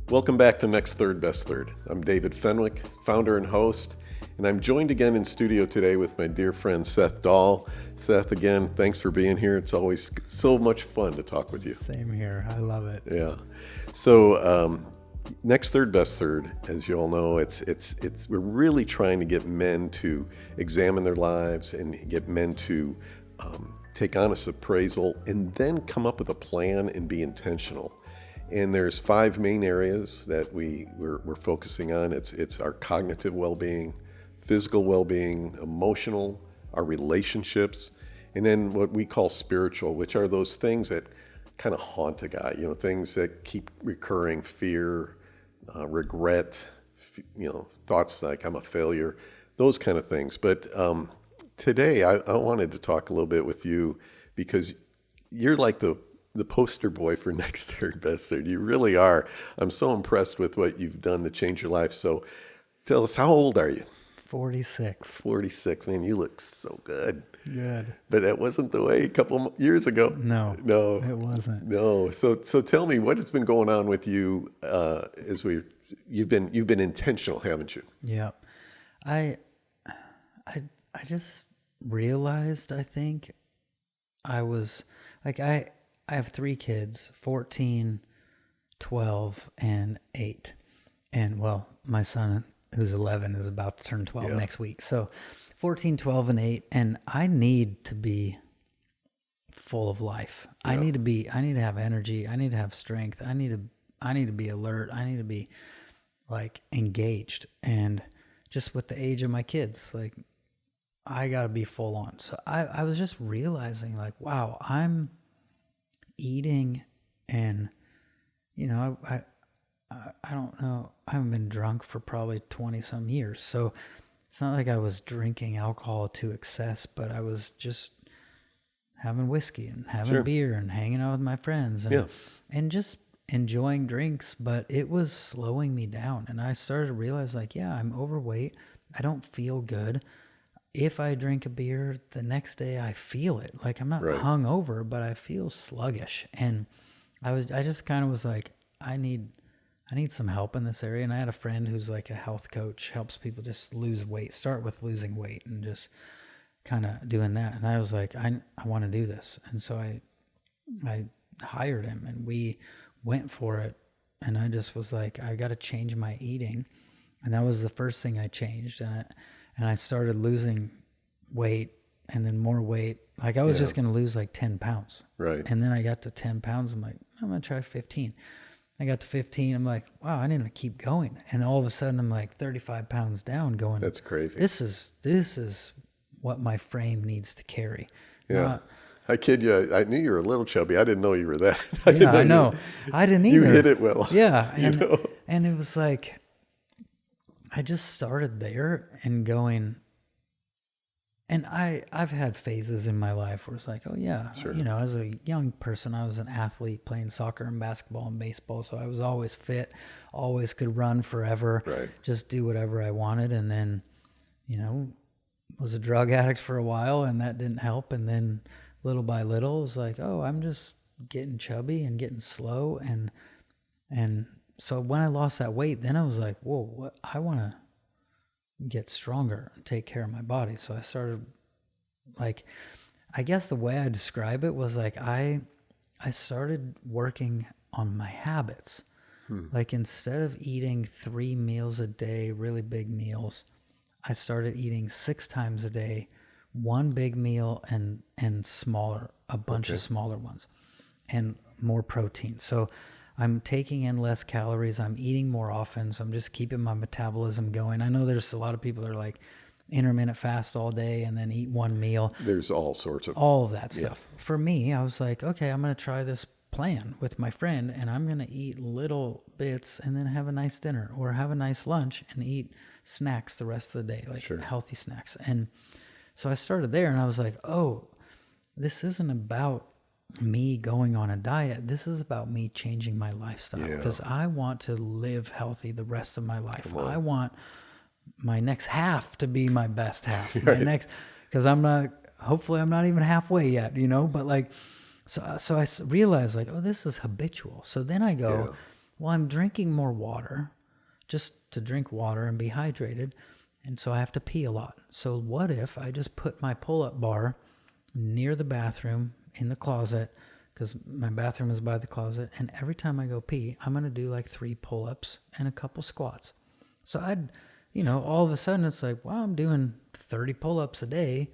Welcome back to Next Third, Best Third. I'm David Fenwick, founder and host, and I'm joined again in studio today with my dear friend Seth Dahl. Seth, again, thanks for being here. It's always so much fun to talk with you. Same here. I love it. Yeah. So, Next Third, Best Third, as you all know, we're really trying to get men to examine their lives and get men to take honest appraisal and then come up with a plan and be intentional. And there's 5 main areas that we're focusing on. It's our cognitive well-being, physical well-being, emotional, our relationships, and then what we call spiritual, which are those things that kind of haunt a guy, things that keep recurring: fear, regret, thoughts like I'm a failure, those kind of things. But today I wanted to talk a little bit with you because you're like the poster boy for Next Third, Best Third. You really are. I'm so impressed with what you've done to change your life. So tell us, how old are you? 46. 46. Man, you look so good. Good. But that wasn't the way a couple years ago. No, it wasn't. No. So tell me, what has been going on with you you've been intentional, haven't you? Yeah. I just realized, I think I was like, I have 3 kids, 14, 12, and 8. And well, my son, who's 11, is about to turn 12 next week. So 14, 12, and 8. And I need to be full of life. Yeah. I need to have energy. I need to have strength. I need to be alert. I need to be like engaged. And just with the age of my kids, like I got to be full on. So I was just realizing, like, wow, I'm eating, and I don't know, I haven't been drunk for probably 20 some years, so it's not like I was drinking alcohol to excess, but I was just having whiskey and having beer and hanging out with my friends and just enjoying drinks, but it was slowing me down. And I started to realize, like, I'm overweight, I don't feel good. If I drink a beer, the next day I feel it. Like, I'm not hungover, but I feel sluggish. And I just kind of was like, I need some help in this area. And I had a friend who's like a health coach, helps people just lose weight, start with losing weight and just kind of doing that. And I was like, I want to do this. And so I hired him and we went for it. And I just was like, I got to change my eating. And that was the first thing I changed. And I started losing weight and then more weight. Like, I was just going to lose like 10 pounds. Right. And then I got to 10 pounds. I'm like, I'm going to try 15. I got to 15. I'm like, wow, I need to keep going. And all of a sudden I'm like 35 pounds down going. That's crazy. This is what my frame needs to carry. Yeah. I kid you. I knew you were a little chubby. I didn't know you were that. I know. I didn't either. You hit it well. Yeah. And it was like, I just started there and going, and I've had phases in my life where it's like, oh yeah, as a young person, I was an athlete playing soccer and basketball and baseball. So I was always fit, always could run forever, just do whatever I wanted. And then, was a drug addict for a while and that didn't help. And then little by little, it was like, oh, I'm just getting chubby and getting slow. And so when I lost that weight, then I was like, whoa, I want to get stronger and take care of my body. So I started, like, I guess the way I describe it was like, I started working on my habits. Like, instead of eating 3 meals a day, really big meals, I started eating 6 times a day, 1 big meal and smaller, a bunch of smaller ones, and more protein. So I'm taking in less calories. I'm eating more often. So I'm just keeping my metabolism going. I know there's a lot of people that are like intermittent fast all day and then eat 1 meal. There's all of that stuff. For me, I was like, okay, I'm going to try this plan with my friend and I'm going to eat little bits and then have a nice dinner or have a nice lunch and eat snacks the rest of the day, like healthy snacks. And so I started there and I was like, oh, this isn't about me going on a diet. This is about me changing my lifestyle because I want to live healthy the rest of my life. I want my next half to be my best half. Because hopefully I'm not even halfway yet, but like, so I realized like, oh, this is habitual. So then I go, well, I'm drinking more water just to drink water and be hydrated. And so I have to pee a lot. So what if I just put my pull-up bar near the bathroom in the closet, because my bathroom is by the closet, and every time I go pee, I'm going to do like 3 pull-ups and a couple squats. So I'd, all of a sudden it's like, wow, I'm doing 30 pull-ups a day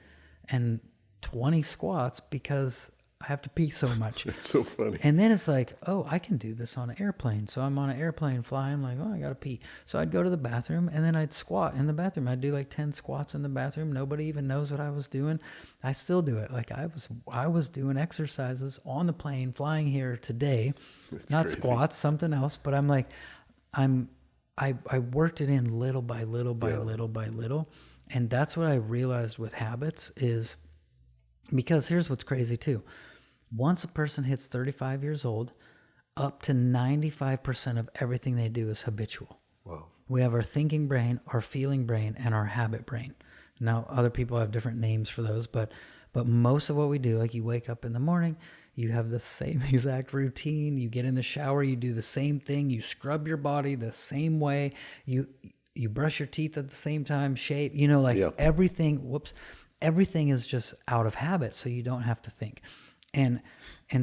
and 20 squats because I have to pee so much. It's so funny. And then it's like, oh, I can do this on an airplane. So I'm on an airplane flying, like, oh, I got to pee. So I'd go to the bathroom and then I'd squat in the bathroom. I'd do like 10 squats in the bathroom. Nobody even knows what I was doing. I still do it. Like I was doing exercises on the plane flying here today. That's not crazy. squats, something else. But I'm like, I worked it in little by little by little by little. And that's what I realized with habits is, because here's what's crazy too. Once a person hits 35 years old, up to 95% of everything they do is habitual. Wow. We have our thinking brain, our feeling brain, and our habit brain. Now, other people have different names for those, but most of what we do, like you wake up in the morning, you have the same exact routine, you get in the shower, you do the same thing, you scrub your body the same way, you brush your teeth at the same time, shave, everything is just out of habit, so you don't have to think. And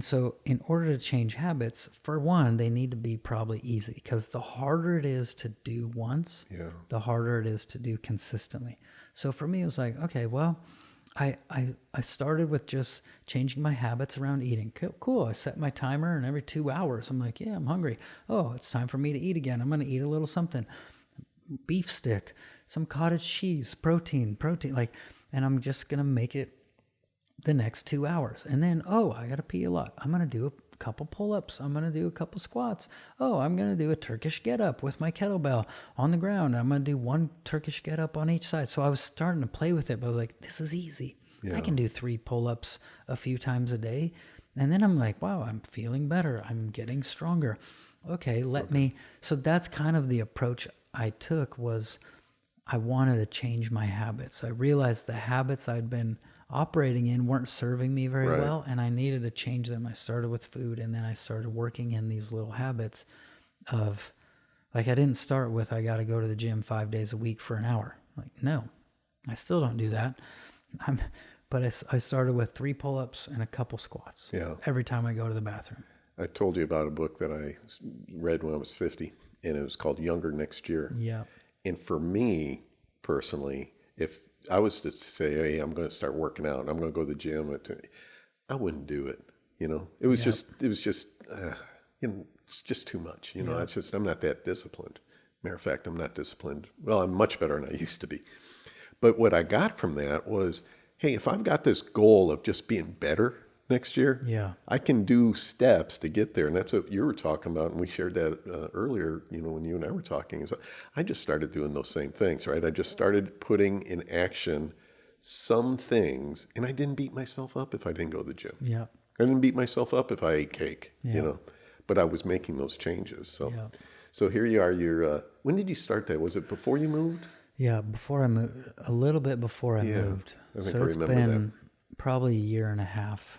so in order to change habits, for one, they need to be probably easy, because the harder it is to do once, the harder it is to do consistently. So for me, it was like, okay, well, I started with just changing my habits around eating. Cool. I set my timer, and every 2 hours, I'm like, yeah, I'm hungry. Oh, it's time for me to eat again. I'm going to eat a little something. Beef stick, some cottage cheese, protein, and I'm just going to make it the next 2 hours. And then, I got to pee a lot. I'm going to do a couple pull-ups. I'm going to do a couple squats. I'm going to do a Turkish get-up with my kettlebell on the ground. I'm going to do 1 Turkish get-up on each side. So I was starting to play with it, but I was like, this is easy. Yeah. I can do 3 pull-ups a few times a day. And then I'm like, wow, I'm feeling better. I'm getting stronger. Okay, so that's kind of the approach I took, was I wanted to change my habits. I realized the habits I'd been operating in weren't serving me very well, and I needed to change them. I started with food, and then I started working in these little habits of, like, I didn't start with, I got to go to the gym 5 days a week for an hour. Like, no, I still don't do that. But I started with 3 pull-ups and a couple squats every time I go to the bathroom. I told you about a book that I read when I was 50, and it was called Younger Next Year. Yeah. And for me personally, if I was to say, hey, I'm going to start working out, I'm going to go to the gym, I wouldn't do it. It was it's just too much. It's just, I'm not that disciplined. Matter of fact, I'm not disciplined. Well, I'm much better than I used to be. But what I got from that was, hey, if I've got this goal of just being better next year, I can do steps to get there. And that's what you were talking about, and we shared that earlier, when you and I were talking. Is I just started doing those same things, right? I just started putting in action some things, and I didn't beat myself up if I didn't go to the gym. Yeah. I didn't beat myself up if I ate cake, but I was making those changes. So here you are. When did you start that? Was it before you moved? Yeah, before I moved, a little bit before I moved. So it's been probably a year and a half.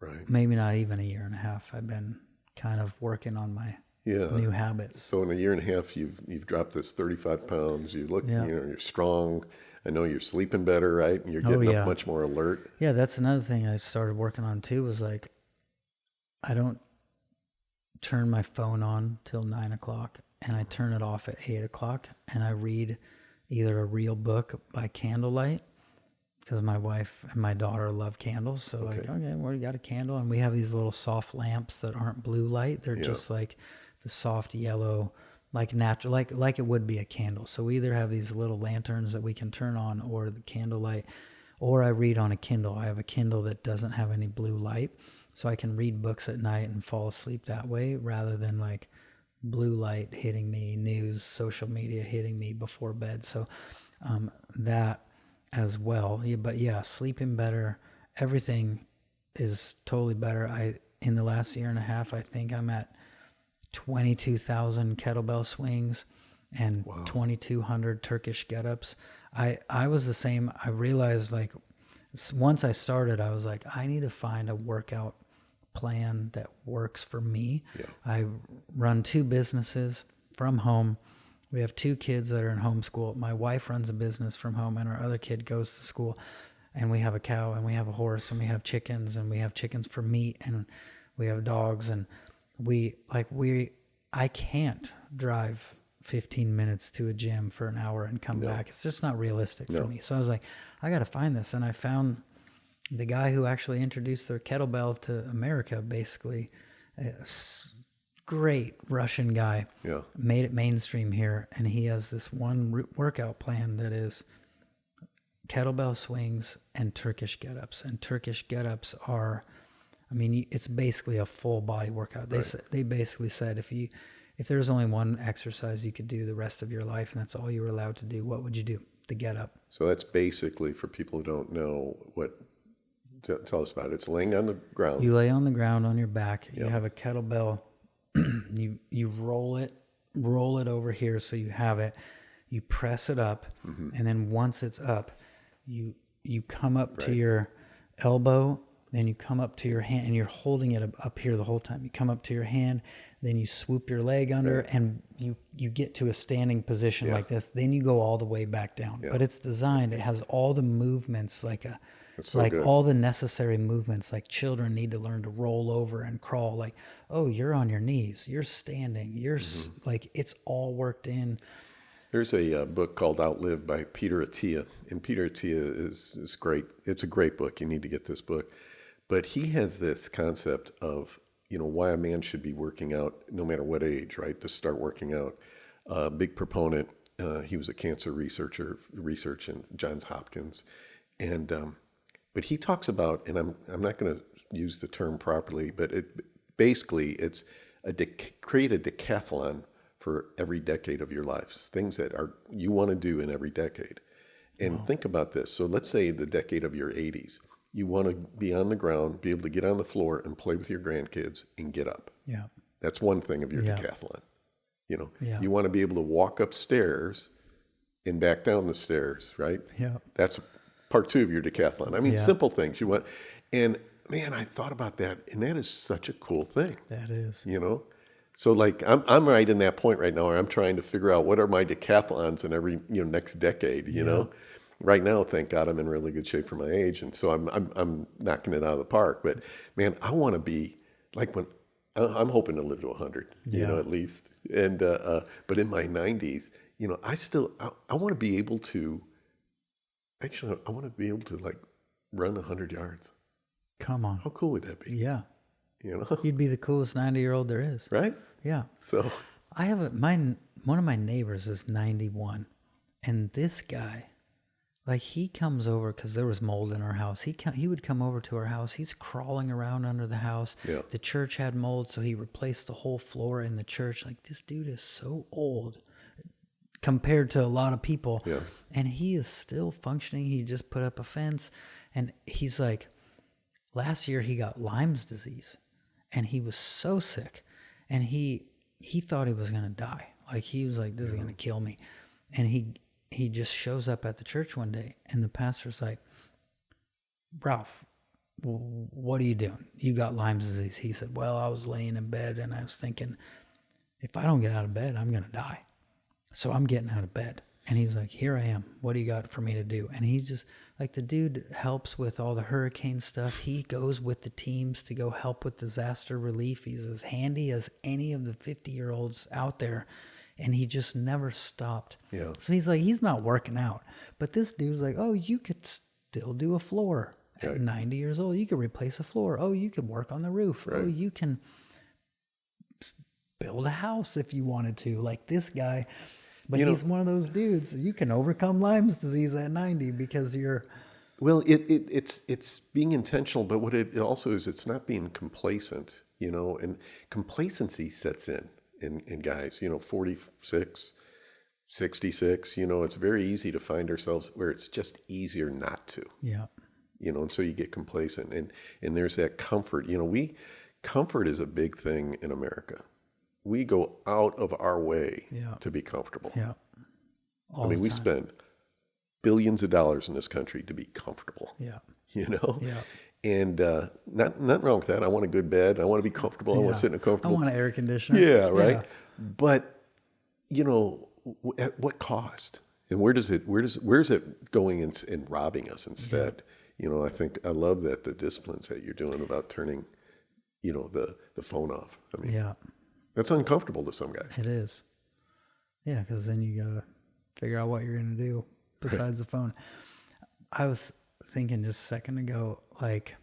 Right. Maybe not even a year and a half. I've been kind of working on my new habits. So in a year and a half, you've dropped this 35 pounds. You look, you're strong. I know you're sleeping better, right? And you're getting up much more alert. Yeah, that's another thing I started working on too, was like, I don't turn my phone on till 9 o'clock, and I turn it off at 8 o'clock, and I read either a real book by candlelight, because my wife and my daughter love candles. So okay, well, you got a candle, and we have these little soft lamps that aren't blue light. They're just like the soft yellow, like natural, like it would be a candle. So we either have these little lanterns that we can turn on, or the candlelight, or I read on a Kindle. I have a Kindle that doesn't have any blue light, so I can read books at night and fall asleep that way, rather than like blue light hitting me, news, social media hitting me before bed. So that as well. But sleeping better, everything is totally better. In the last year and a half, I think I'm at 22,000 kettlebell swings and 2,200 Turkish get-ups. I was the same. I realized, like, once I started, I was like, I need to find a workout plan that works for me. Yeah. I run 2 businesses from home. We have 2 kids that are in homeschool. My wife runs a business from home, and our other kid goes to school. And we have a cow, and we have a horse, and we have chickens, and we have chickens for meat, and we have dogs. And I can't drive 15 minutes to a gym for an hour and come back. It's just not realistic for me. So I was like, I got to find this. And I found the guy who actually introduced the kettlebell to America, basically, great Russian guy, made it mainstream here. And he has this one workout plan that is kettlebell swings and Turkish get-ups. And Turkish get-ups are, I mean, it's basically a full body workout. They basically said if there's only one exercise you could do the rest of your life and that's all you were allowed to do, what would you do? The get-up. So that's basically, for people who don't know, tell us about it. It's laying on the ground. You lay on the ground on your back. You have a kettlebell. you roll it over here so you have it. You press it up, and then once it's up, you come up to your elbow, then you come up to your hand, and you're holding it up here the whole time. You come up to your hand, then you swoop your leg under, and you get to a standing position like this. Then you go all the way back down. But it's designed. It has all the movements all the necessary movements. Like children need to learn to roll over and crawl. Like, oh, you're on your knees. You're standing. You're like, it's all worked in. There's a book called Outlive by Peter Attia, and Peter Attia is great. It's a great book. You need to get this book. But he has this concept of, why a man should be working out no matter what age, right? To start working out. Big proponent. He was a cancer research in Johns Hopkins, and but he talks about, and I'm not going to use the term properly, but it's create a decathlon for every decade of your life. Things that you want to do in every decade. And think about this. So let's say the decade of your 80s. You want to be on the ground, be able to get on the floor and play with your grandkids and get up. Yeah. That's one thing of your decathlon. You want to be able to walk upstairs and back down the stairs, right? Yeah. That's part 2 of your decathlon. I mean, simple things you want. And man, I thought about that, and that is such a cool thing. That is. So like I'm right in that point right now where I'm trying to figure out what are my decathlons in every next decade, know. Right now, thank God, I'm in really good shape for my age, and so I'm knocking it out of the park. But man, I want to be like when I'm hoping to live to 100, at least. And but in my 90s, I want to be able to. Actually, I want to be able to like run 100 yards. Come on, how cool would that be? Yeah, you'd be the coolest 90-year-old there is, right? Yeah. So I have one of my neighbors is 91, and this guy. Like he comes over because there was mold in our house. He would come over to our house. He's crawling around under the house. Yeah. The church had mold, so he replaced the whole floor in the church. Like this dude is so old compared to a lot of people. Yeah. And he is still functioning. He just put up a fence. And he's like, last year he got Lyme's disease. And he was so sick. And he thought he was going to die. Like he was like, this is going to kill me. And he just shows up at the church one day, and the pastor's like, Ralph, what are you doing? You got Lyme's disease. He said, well, I was laying in bed, and I was thinking, if I don't get out of bed, I'm going to die. So I'm getting out of bed. And he's like, here I am. What do you got for me to do? And he just, like the dude helps with all the hurricane stuff. He goes with the teams to go help with disaster relief. He's as handy as any of the 50-year-olds out there. And he just never stopped. Yeah. So he's like, he's not working out. But this dude's like, oh, you could still do a floor at 90 years old. You could replace a floor. Oh, you could work on the roof. Right. Oh, you can build a house if you wanted to. Like this guy. But he's one of those dudes. You can overcome Lyme's disease at 90 because you're... Well, it's being intentional, but what it also is, it's not being complacent, and complacency sets in guys, 46, 66, it's very easy to find ourselves where it's just easier not to. Yeah. And so you get complacent and there's that comfort. Comfort is a big thing in America. We go out of our way to be comfortable. Yeah. We spend billions of dollars in this country to be comfortable. Yeah. Yeah. And nothing wrong with that. I want a good bed. I want to be comfortable. I want to sit in a I comfortable. want an air conditioner. Yeah, right. But at what cost? And where's it going and robbing us instead? I think I love that the disciplines that you're doing about turning, the phone off. I mean, that's uncomfortable to some guys. It is. Yeah, because then you gotta figure out what you're gonna do besides the phone. I was thinking just a second ago, like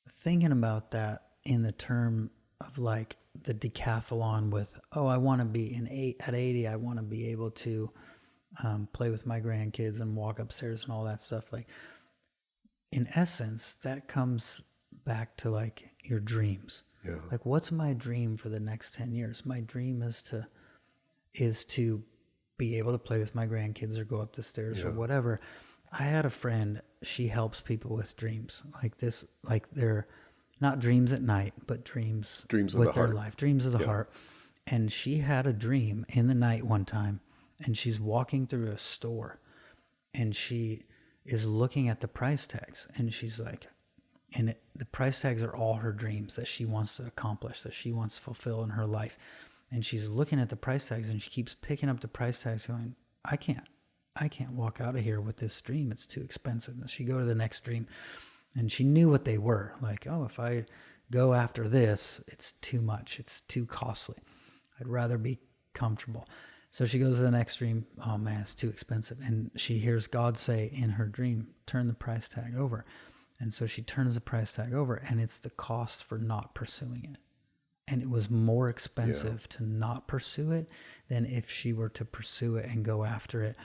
thinking about that in the term of like the decathlon with, I want to be at 80, I want to be able to play with my grandkids and walk upstairs and all that stuff. Like in essence, that comes back to like your dreams. Yeah. Like what's my dream for the next 10 years? My dream is to be able to play with my grandkids or go up the stairs or whatever. I had a friend, she helps people with dreams like this, like they're not dreams at night, but dreams with their life, dreams of the heart. And she had a dream in the night one time, and she's walking through a store and she is looking at the price tags, and she's like, the price tags are all her dreams that she wants to accomplish, that she wants to fulfill in her life. And she's looking at the price tags and she keeps picking up the price tags going, I can't walk out of here with this dream. It's too expensive. And she go to the next dream, and she knew what they were. Like, if I go after this, it's too much. It's too costly. I'd rather be comfortable. So she goes to the next dream. Oh man, it's too expensive. And she hears God say in her dream, turn the price tag over. And so she turns the price tag over, and it's the cost for not pursuing it. And it was more expensive to not pursue it than if she were to pursue it and go after it.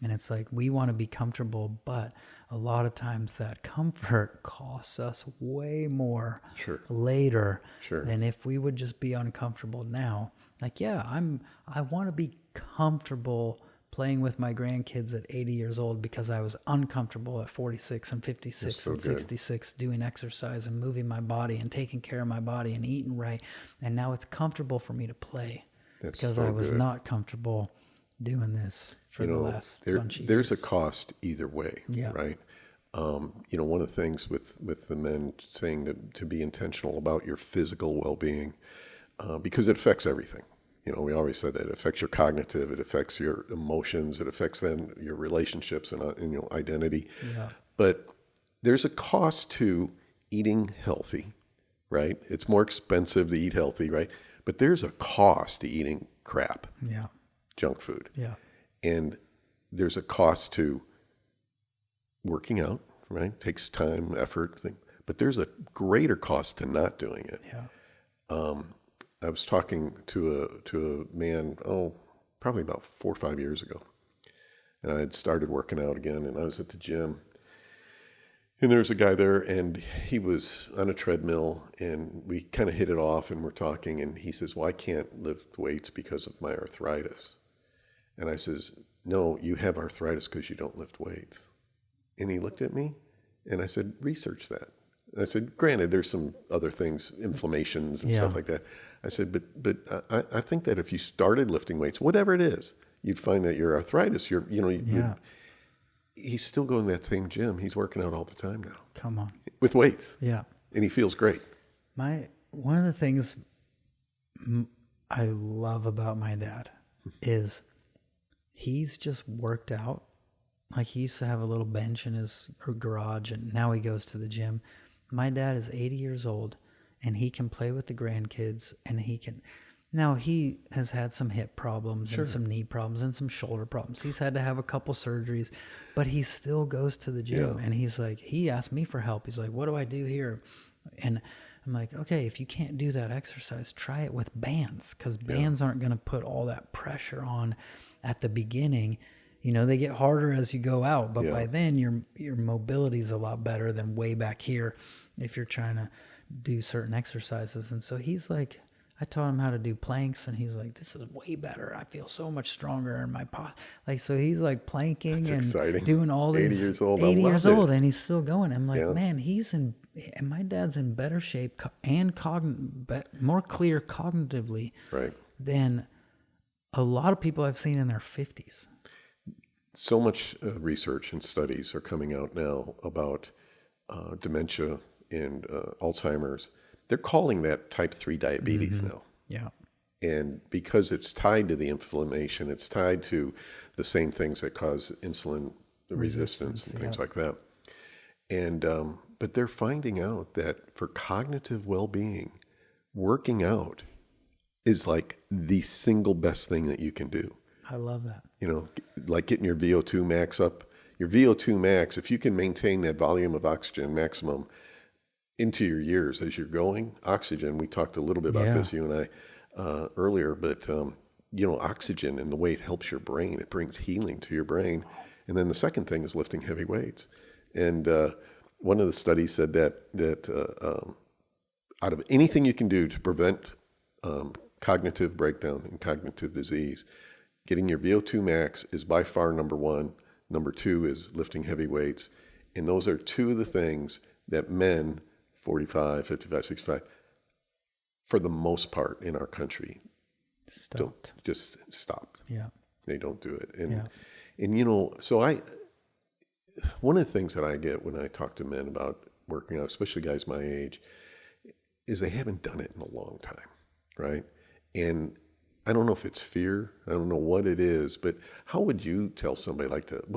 And it's like, we want to be comfortable, but a lot of times that comfort costs us way more later than if we would just be uncomfortable now. Like, I want to be comfortable playing with my grandkids at 80 years old because I was uncomfortable at 46 and 56 and 66 doing exercise and moving my body and taking care of my body and eating right. And now it's comfortable for me to play because I was not comfortable doing this for the last bunch of years. There's a cost either way, right? One of the things with the men saying to be intentional about your physical well-being, because it affects everything. We always said that it affects your cognitive, it affects your emotions, it affects then your relationships and your identity. Yeah. But there's a cost to eating healthy, right? It's more expensive to eat healthy, right? But there's a cost to eating crap. Yeah. Junk food. Yeah. And there's a cost to working out, right? It takes time, effort, but there's a greater cost to not doing it. Yeah. I was talking to a man, probably about 4 or 5 years ago. And I had started working out again, and I was at the gym. And there was a guy there, and he was on a treadmill, and we kind of hit it off, and we're talking, and he says, well, I can't lift weights because of my arthritis. And I says, no, you have arthritis because you don't lift weights. And he looked at me, and I said, research that. And I said, granted, there's some other things, inflammations and stuff like that. I said, but I think that if you started lifting weights, whatever it is, you'd find that your arthritis, he's still going to that same gym. He's working out all the time now. Come on. With weights. Yeah. And he feels great. One of the things I love about my dad is he's just worked out. Like he used to have a little bench in his garage, and now he goes to the gym. My dad is 80 years old, and he can play with the grandkids, and now he has had some hip problems and some knee problems and some shoulder problems. He's had to have a couple surgeries, but he still goes to the gym. And he's like, he asked me for help. He's like, what do I do here? And I'm like, okay, if you can't do that exercise, try it with bands, because bands aren't going to put all that pressure on at the beginning. They get harder as you go out, but by then your mobility is a lot better than way back here if you're trying to do certain exercises. And so he's like, I taught him how to do planks, and he's like, this is way better. I feel so much stronger in my pot. Like, so he's like planking and doing all these. 80 years old. 80 years old, and he's still going. I'm like, man, and my dad's in better shape and more clear cognitively than a lot of people I've seen in their 50s. So much research and studies are coming out now about dementia and Alzheimer's, they're calling that type 3 diabetes now. Yeah. And because it's tied to the inflammation, it's tied to the same things that cause insulin resistance and things like that. And but they're finding out that for cognitive well-being, working out is like the single best thing that you can do. I love that. You know, like getting your VO2 max up. Your VO2 max, if you can maintain that volume of oxygen maximum into your years as you're going, oxygen, we talked a little bit about this, you and I, earlier, but, you know, oxygen and the way it helps your brain, it brings healing to your brain. And then the second thing is lifting heavy weights. And one of the studies said that out of anything you can do to prevent cognitive breakdown and cognitive disease, getting your VO2 max is by far number one. Number two is lifting heavy weights. And those are two of the things that men, 45, 55, 65, for the most part in our country, just stopped. Yeah. They don't do it. And you know, so one of the things that I get when I talk to men about working out, especially guys my age, is they haven't done it in a long time, right? And I don't know if it's fear. I don't know what it is, but how would you tell somebody like that?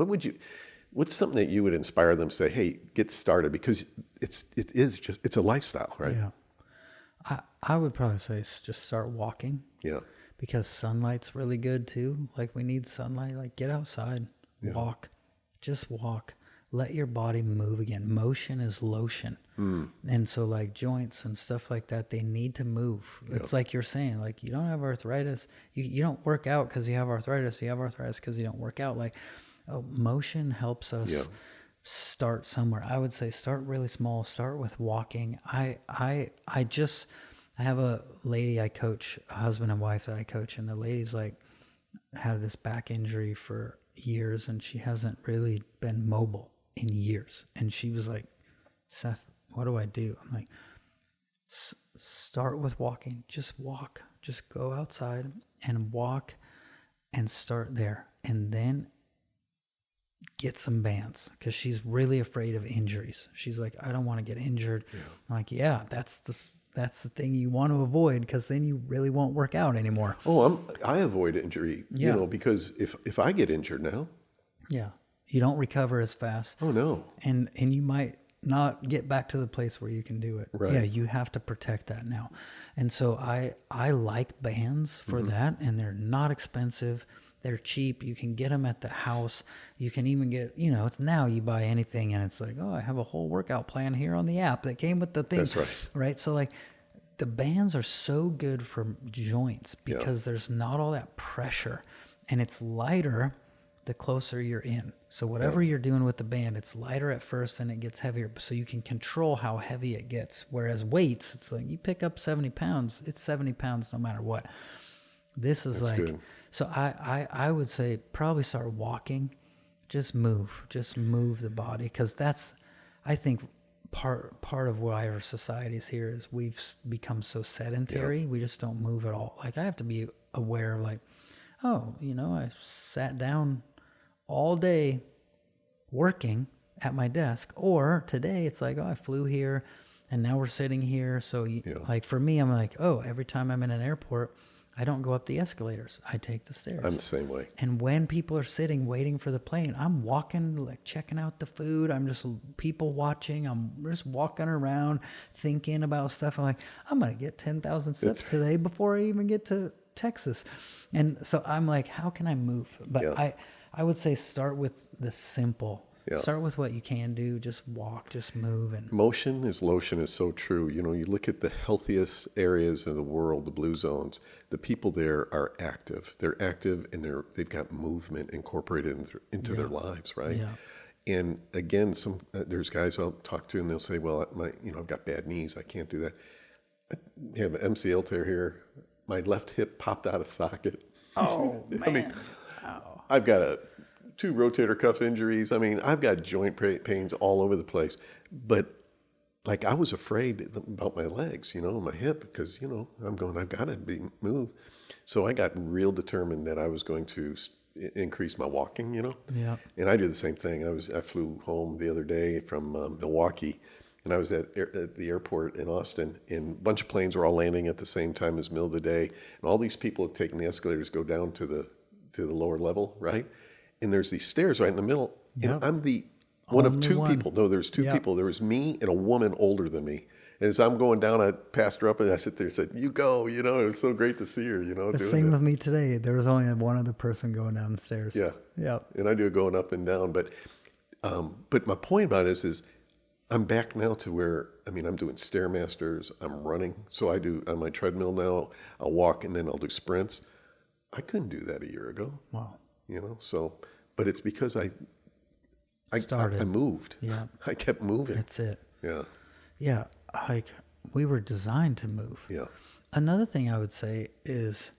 What's something that you would inspire them to say, hey, get started? Because it's a lifestyle, right? Yeah. I would probably say just start walking. Yeah. Because sunlight's really good too. Like we need sunlight. Like get outside, walk, just walk. Let your body move again. Motion is lotion. And so like joints and stuff like that, they need to move. It's like you're saying, like you don't have arthritis. You don't work out because you have arthritis. You have arthritis because you don't work out. Like motion helps us start somewhere. I would say start really small. Start with walking. I have a lady I coach, a husband and wife that I coach, and the lady's like had this back injury for years and she hasn't really been mobile in years. And she was like, Seth, what do I do? I'm like, start with walking. Just walk. Just go outside and walk and start there. And then get some bands because she's really afraid of injuries. She's like, I don't want to get injured. I'm like, yeah, that's the thing you want to avoid because then you really won't work out anymore. Oh, I avoid injury, you know, because if I get injured now. Yeah. You don't recover as fast. Oh, no. And you might not get back to the place where you can do it. Right. Yeah, you have to protect that now. And so I like bands for that, and they're not expensive. They're cheap. You can get them at the house. You can even get, you know, it's now you buy anything and it's like, oh, I have a whole workout plan here on the app that came with the thing. That's right. Right? So like the bands are so good for joints because there's not all that pressure and it's lighter the closer you're in. So whatever you're doing with the band, it's lighter at first and it gets heavier. So you can control how heavy it gets. Whereas weights, it's like you pick up 70 pounds, it's 70 pounds no matter what. This is That's like, good. So I would say probably start walking, just move the body. Because that's, I think, part of why our society is here is we've become so sedentary. We just don't move at all. Like I have to be aware of like, oh, you know, I sat down all day working at my desk. Or today it's like, oh, I flew here and now we're sitting here. So like for me, I'm like, oh, every time I'm in an airport, I don't go up the escalators. I take the stairs. I'm the same way. And when people are sitting waiting for the plane, I'm walking, like checking out the food. I'm just people watching. I'm just walking around thinking about stuff. I'm like, I'm going to get 10,000 steps today before I even get to Texas. And so I'm like, how can I move? But I would say start with the simple. Start with what you can do. Just walk, just move. And motion is lotion is so true. You know, you look at the healthiest areas of the world, the blue zones, the people there are active. They're active and they've got movement incorporated into their lives, right? Yeah. And again, there's guys I'll talk to and they'll say, well, I've got bad knees. I can't do that. I have an MCL tear here. My left hip popped out of socket. Oh, man. I mean, I've got 2 rotator cuff injuries. I mean, I've got joint pains all over the place. But like I was afraid about my legs, you know, my hip, because, you know, I've got to move. So I got real determined that I was going to increase my walking, you know. Yeah. And I do the same thing. I flew home the other day from Milwaukee, and I was at the airport in Austin, and a bunch of planes were all landing at the same time as middle of the day, and all these people have taken the escalators, go down to the lower level, right? And there's these stairs right in the middle, Yep. and I'm the one of Only two one. people. No, there's two Yep. people. There was me and a woman older than me. And as I'm going down, I passed her up, and I sit there and said, "You go." You know, it was so great to see her. You know, The doing same that. with me today. There was only one other person going down the stairs. Yeah. Yep. And I do it going up and down, but my point about it is I'm back now to where, I mean, I'm doing Stairmasters, I'm running. So I do on my treadmill now, I'll walk and then I'll do sprints. I couldn't do that a year ago, Wow. you know, so, but it's because I Started. moved. Yeah. I kept moving. That's it. Yeah. Yeah. Like we were designed to move. Yeah. Another thing I would say is,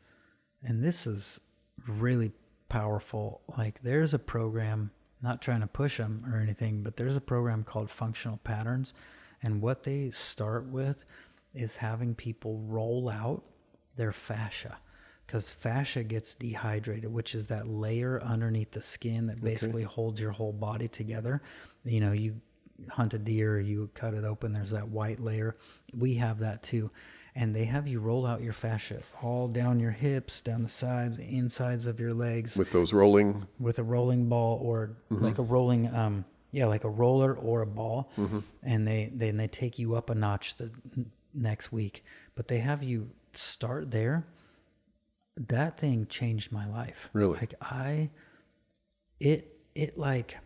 and this is really powerful, like there's a program, not trying to push them or anything, but there's a program called Functional Patterns. And what they start with is having people roll out their fascia, because fascia gets dehydrated, which is that layer underneath the skin that basically holds your whole body together. You know, you hunt a deer, you cut it open, there's that white layer. We have that too. And they have you roll out your fascia all down your hips, down the sides, insides of your legs. With those rolling. With a rolling ball or like a rolling, like a roller or a ball. And they take you up a notch the next week. But they have you start there. That thing changed my life. Really? Like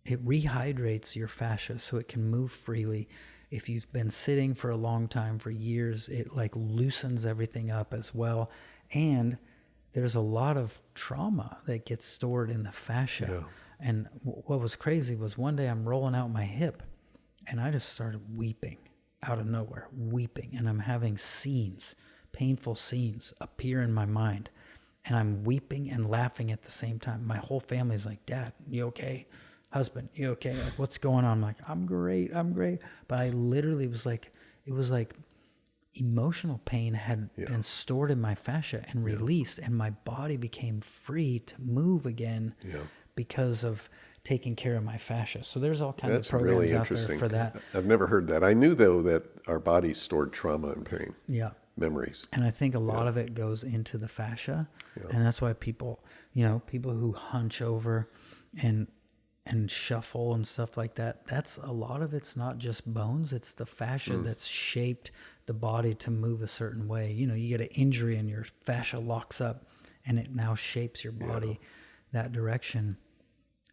it rehydrates your fascia so it can move freely. If you've been sitting for a long time, for years, it like loosens everything up as well. And there's a lot of trauma that gets stored in the fascia. Yeah. And what was crazy was one day I'm rolling out my hip and I just started weeping out of nowhere, weeping. And I'm having scenes, painful scenes appear in my mind. And I'm weeping and laughing at the same time. My whole family's like, "Dad, you okay? Husband, you okay? Like, what's going on?" I'm like, I'm great. But I literally was like, it was like emotional pain had been stored in my fascia and released, and my body became free to move again because of taking care of my fascia. So there's all kinds That's of programs really out there interesting. for that. I've never heard that. I knew, though, that our bodies stored trauma and pain. Yeah. Memories. And I think a lot of it goes into the fascia. And that's why people who hunch over and shuffle and stuff like that, that's a lot of it's not just bones, it's the fascia that's shaped the body to move a certain way. You know, you get an injury and your fascia locks up and it now shapes your body that direction.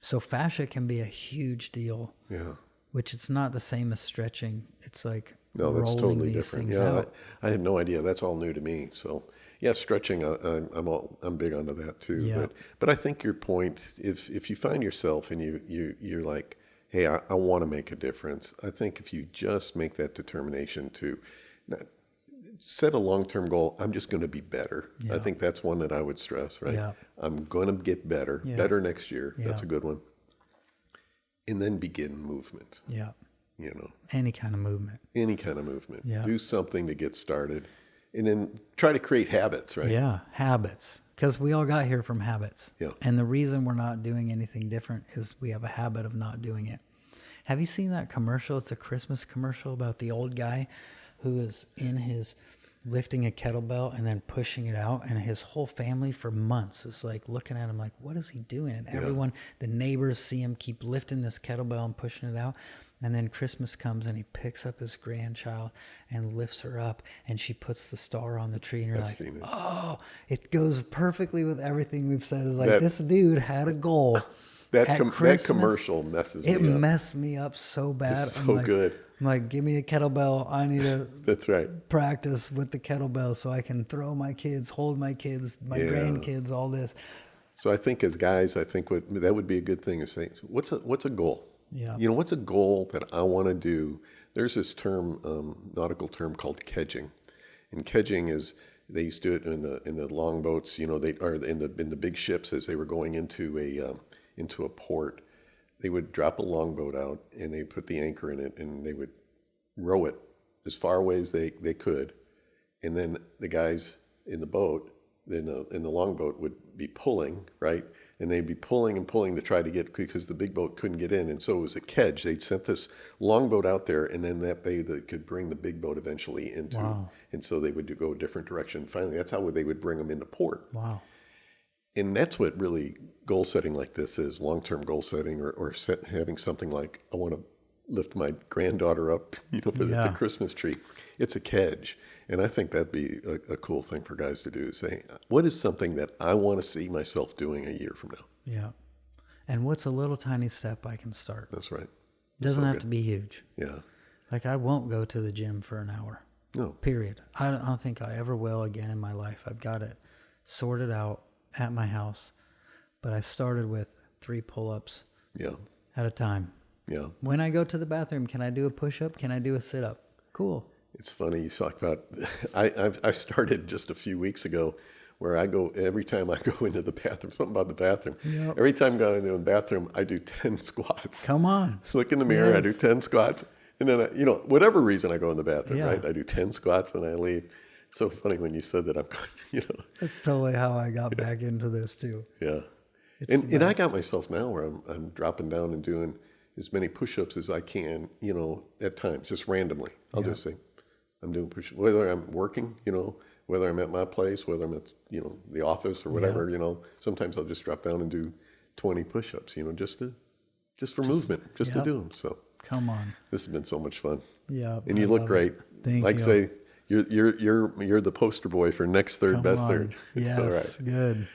So fascia can be a huge deal. Yeah. Which it's not the same as stretching. It's like no, that's rolling totally these different. things Yeah, out. I had no idea. That's all new to me. So, yeah, stretching. I'm big onto that too. Yeah. But I think your point, if you find yourself and you're like, hey, I want to make a difference. I think if you just make that determination to set a long-term goal, I'm just going to be better. I think that's one that I would stress. Right. Yeah. I'm going to get better. Yeah. Better next year. Yeah. That's a good one. And then begin movement. Yeah. You know. Any kind of movement. Any kind of movement. Yeah. Do something to get started. And then try to create habits, right? Yeah, habits. Because we all got here from habits. Yeah. And the reason we're not doing anything different is we have a habit of not doing it. Have you seen that commercial? It's a Christmas commercial about the old guy who is in his lifting a kettlebell and then pushing it out, and his whole family for months is like looking at him like, what is he doing? And everyone, the neighbors see him keep lifting this kettlebell and pushing it out. And then Christmas comes and he picks up his grandchild and lifts her up, and she puts the star on the tree, and you're like, oh, it goes perfectly with everything we've said. Is like, this dude had a goal. That commercial messes me up. It messed me up so bad. It's so good. I'm like, give me a kettlebell. I need to That's right. practice with the kettlebell so I can throw my kids, hold my kids, my grandkids, all this. So I think as guys, that would be a good thing, is saying, what's a goal? Yeah. You know, what's a goal that I want to do? There's this term, nautical term called kedging. And kedging is, they used to do it in the longboats, you know, in the big ships as they were going into a port. They would drop a longboat out and they put the anchor in it and they would row it as far away as they could. And then the guys in the boat, in the longboat, would be pulling, right? and they'd be pulling and pulling to try to get, because the big boat couldn't get in. And so it was a kedge. They'd sent this long boat out there, and then that bay that could bring the big boat eventually into. Wow. And so they would go a different direction. Finally, that's how they would bring them into port. Wow. And that's what really goal setting like this is, long-term goal setting, or having something like, I want to lift my granddaughter up, for the Christmas tree. It's a kedge. And I think that'd be a cool thing for guys to do, is say, what is something that I want to see myself doing a year from now? Yeah. And what's a little tiny step I can start? That's right. It doesn't have to be huge. Yeah. Like, I won't go to the gym for an hour. No. Period. I don't think I ever will again in my life. I've got it sorted out at my house. But I started with 3 pull-ups at a time. Yeah. When I go to the bathroom, can I do a push-up? Can I do a sit-up? Cool. It's funny you talk about. I started just a few weeks ago, where I go every time I go into the bathroom. Something about the bathroom. Yep. Every time I go into the bathroom, I do 10 squats. Come on. Look in the mirror. Yes. I do 10 squats, and then whatever reason I go in the bathroom, right? I do 10 squats and I leave. It's so funny when you said that. That's totally how I got back into this too. Yeah. And I got myself now where I'm dropping down and doing as many push-ups as I can, at times, just randomly. I'll just say, I'm doing push-ups, whether I'm working, whether I'm at my place, whether I'm at, the office or whatever, sometimes I'll just drop down and do 20 push-ups, just for movement, just to do them. So come on. This has been so much fun. Yeah. And you look great. Thank you. Say, you're the poster boy for next third, best third. Yes. All right. Good.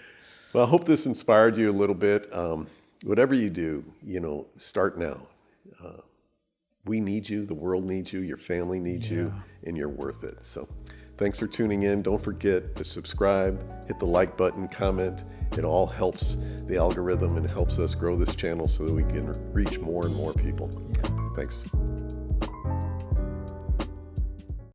Well, I hope this inspired you a little bit. Whatever you do, start now. We need you. The world needs you. Your family needs you, and you're worth it. So thanks for tuning in. Don't forget to subscribe, hit the like button, comment. It all helps the algorithm and helps us grow this channel so that we can reach more and more people. Thanks.